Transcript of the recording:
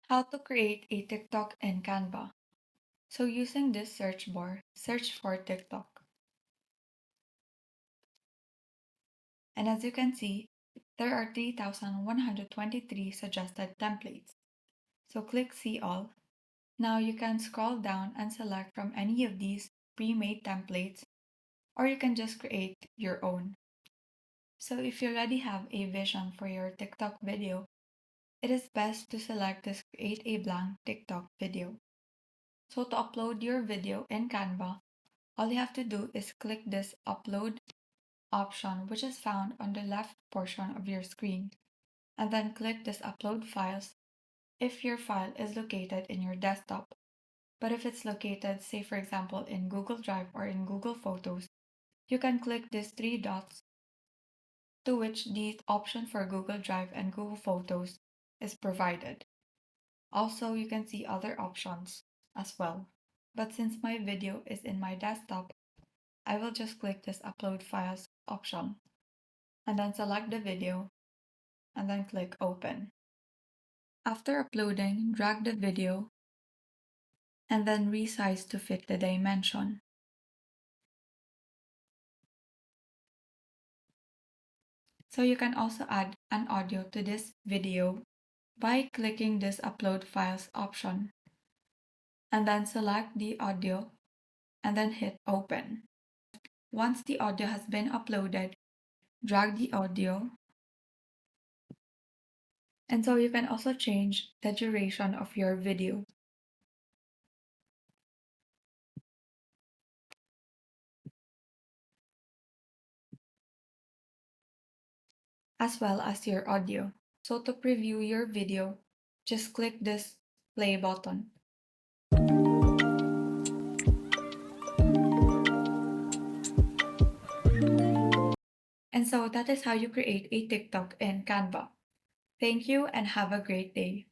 How to create a TikTok in Canva. So using this search bar, search for TikTok. And as you can see, there are 3,123 suggested templates. So click See All. Now you can scroll down and select from any of these pre-made templates, or you can just create your own. So if you already have a vision for your TikTok video, it is best to select this Create a Blank TikTok Video. So to upload your video in Canva, all you have to do is click this Upload option, which is found on the left portion of your screen, and then click this Upload Files if your file is located in your desktop. But if it's located, say for example, in Google Drive or in Google Photos, you can click these three dots to which the option for Google Drive and Google Photos is provided. Also, you can see other options as well. But since my video is in my desktop, I will just click this Upload Files option and then select the video and then click Open. After uploading, drag the video and then resize to fit the dimension. So you can also add an audio to this video by clicking this Upload Files option and then select the audio and then hit Open. Once the audio has been uploaded, drag the audio, and so you can also change the duration of your video. As well as your audio. So to preview your video, just click this play button. And so that is how you create a TikTok in Canva. Thank you and have a great day.